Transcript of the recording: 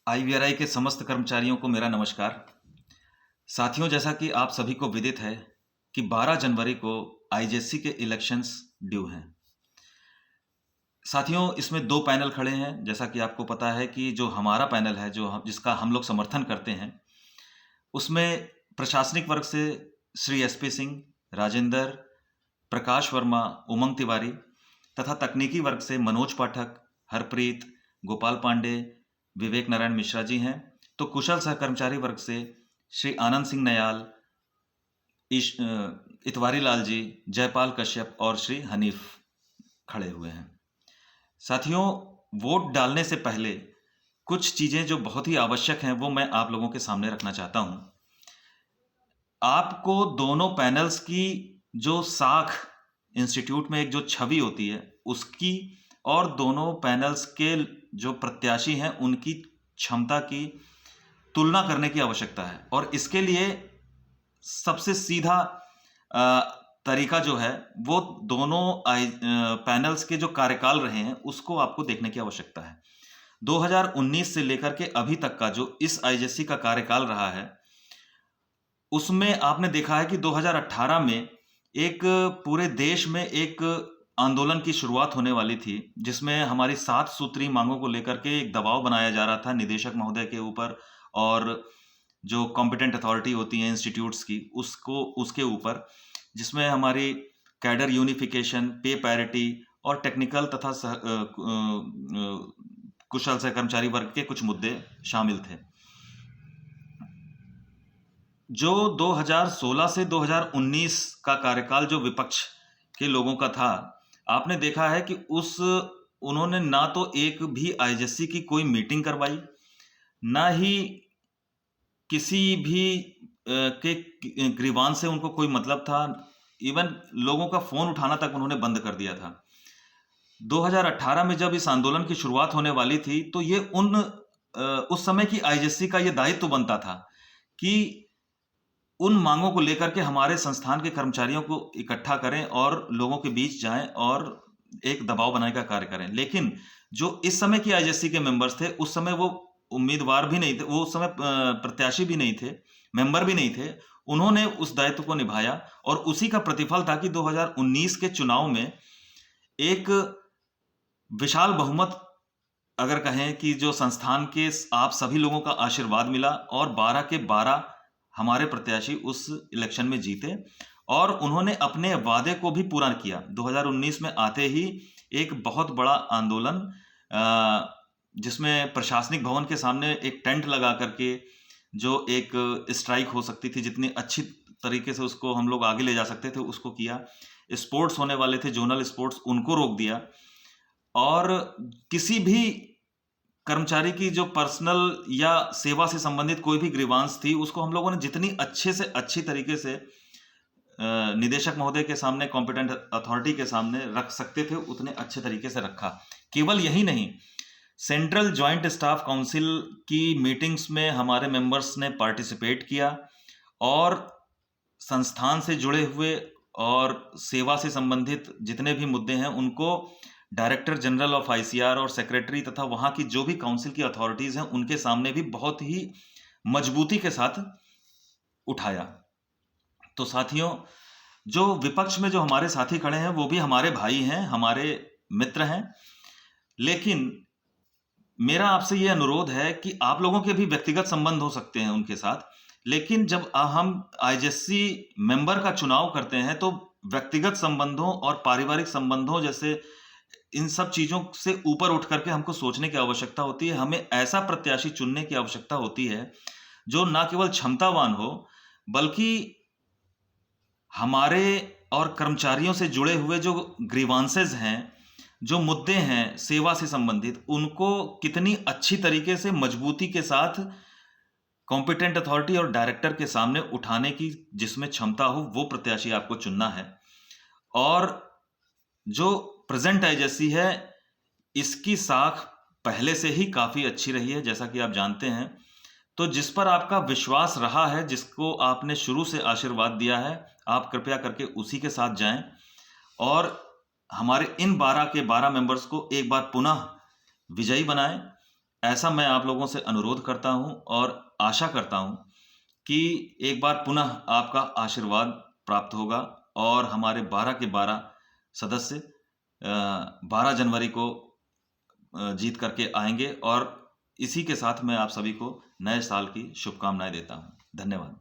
IVRI के समस्त कर्मचारियों को मेरा नमस्कार। साथियों, जैसा कि आप सभी को विदित है कि 12 जनवरी को आईजेसी के इलेक्शंस ड्यू हैं। साथियों, इसमें 2 पैनल खड़े हैं। जैसा कि आपको पता है कि जो हमारा पैनल है, जिसका हम लोग समर्थन करते हैं, उसमें प्रशासनिक वर्ग से श्री एसपी सिंह, राजेंद्र, प्रकाश वर्मा, उमंग तिवारी तथा तकनीकी वर्ग से मनोज पाठक, हरप्रीत, गोपाल पांडे, विवेक नारायण मिश्रा जी हैं। तो कुशल सहकर्मचारी वर्ग से श्री आनंद सिंह नयाल, इतवारी लाल जी, जयपाल कश्यप और श्री हनीफ खड़े हुए हैं। साथियों, वोट डालने से पहले कुछ चीजें जो बहुत ही आवश्यक हैं वो मैं आप लोगों के सामने रखना चाहता हूं। आपको दोनों पैनल्स की जो साख इंस्टीट्यूट में एक जो छवि होती है उसकी और दोनों पैनल्स के जो प्रत्याशी हैं उनकी क्षमता की तुलना करने की आवश्यकता है। और इसके लिए सबसे सीधा तरीका जो है वो दोनों पैनल्स के जो कार्यकाल रहे हैं उसको आपको देखने की आवश्यकता है। 2019 से लेकर के अभी तक का जो इस आईजेसी का कार्यकाल रहा है उसमें आपने देखा है कि 2018 में एक पूरे देश में एक आंदोलन की शुरुआत होने वाली थी, जिसमें हमारी 7 सूत्री मांगों को लेकर के एक दबाव बनाया जा रहा था निदेशक महोदय के ऊपर और जो कॉम्पिटेंट अथॉरिटी होती हैं इंस्टीट्यूट्स की उसके ऊपर, जिसमें हमारी कैडर यूनिफिकेशन, पे पैरिटी और टेक्निकल तथा कुशल सहकर्मचारी वर्ग के कुछ मुद्दे शामिल थे। जो 2016 से 2019 का कार्यकाल जो विपक्ष के लोगों का था, आपने देखा है कि उन्होंने ना तो एक भी आईजेसी की कोई मीटिंग करवाई, ना ही किसी भी के ग्रीवांस से उनको कोई मतलब था। इवन लोगों का फोन उठाना तक उन्होंने बंद कर दिया था। 2018 में जब इस आंदोलन की शुरुआत होने वाली थी तो ये उस समय की आईजेसी का ये दायित्व बनता था कि उन मांगों को लेकर के हमारे संस्थान के कर्मचारियों को इकट्ठा करें और लोगों के बीच जाएं और एक दबाव बनाने का कार्य करें। लेकिन जो इस समय की आईजेसी के मेंबर्स थे, उस समय वो उम्मीदवार भी नहीं थे, वो उस समय प्रत्याशी भी नहीं थे, मेंबर भी नहीं थे। उन्होंने उस दायित्व को निभाया और उसी का प्रतिफल था कि 2019 के चुनाव में एक विशाल बहुमत, अगर कहें कि जो संस्थान के आप सभी लोगों का आशीर्वाद मिला और 12 के 12 हमारे प्रत्याशी उस इलेक्शन में जीते और उन्होंने अपने वादे को भी पूरा किया। 2019 में आते ही एक बहुत बड़ा आंदोलन, जिसमें प्रशासनिक भवन के सामने एक टेंट लगा करके जो एक स्ट्राइक हो सकती थी, जितनी अच्छी तरीके से उसको हम लोग आगे ले जा सकते थे उसको किया। स्पोर्ट्स होने वाले थे, जोनल स्पोर्ट्स, उनको रोक दिया। और किसी भी कर्मचारी की जो पर्सनल या सेवा से संबंधित कोई भी ग्रीवांस थी उसको हम लोगों ने जितनी अच्छे से अच्छी तरीके से निदेशक महोदय के सामने, कॉम्पिटेंट अथॉरिटी के सामने रख सकते थे उतने अच्छे तरीके से रखा। केवल यही नहीं, सेंट्रल जॉइंट स्टाफ काउंसिल की मीटिंग्स में हमारे मेंबर्स ने पार्टिसिपेट किया और संस्थान से जुड़े हुए और सेवा से संबंधित जितने भी मुद्दे हैं उनको डायरेक्टर जनरल ऑफ आईसीआर और सेक्रेटरी तथा वहां की जो भी काउंसिल की अथॉरिटीज हैं उनके सामने भी बहुत ही मजबूती के साथ उठाया। तो साथियों, जो विपक्ष में जो हमारे साथी खड़े हैं वो भी हमारे भाई हैं, हमारे मित्र हैं। लेकिन मेरा आपसे यह अनुरोध है कि आप लोगों के भी व्यक्तिगत संबंध हो सकते हैं उनके साथ, लेकिन जब हम आईजेसी मेंबर का चुनाव करते हैं तो व्यक्तिगत संबंधों और पारिवारिक संबंधों जैसे इन सब चीजों से ऊपर उठ करके हमको सोचने की आवश्यकता होती है। हमें ऐसा प्रत्याशी चुनने की आवश्यकता होती है जो ना केवल क्षमतावान हो बल्कि हमारे और कर्मचारियों से जुड़े हुए जो ग्रीवांसेस हैं, जो मुद्दे हैं सेवा से संबंधित, उनको कितनी अच्छी तरीके से मजबूती के साथ कॉम्पिटेंट अथॉरिटी और डायरेक्टर के सामने उठाने की जिसमें क्षमता हो, वो प्रत्याशी आपको चुनना है। और जो प्रेजेंट आईजेसी है इसकी साख पहले से ही काफी अच्छी रही है, जैसा कि आप जानते हैं। तो जिस पर आपका विश्वास रहा है, जिसको आपने शुरू से आशीर्वाद दिया है, आप कृपया करके उसी के साथ जाएं और हमारे इन 12 के 12 मेंबर्स को एक बार पुनः विजयी बनाएं ऐसा मैं आप लोगों से अनुरोध करता हूँ और आशा करता हूँ कि एक बार पुनः आपका आशीर्वाद प्राप्त होगा और हमारे 12 के 12 सदस्य 12 जनवरी को जीत करके आएंगे। और इसी के साथ मैं आप सभी को नए साल की शुभकामनाएं देता हूं। धन्यवाद।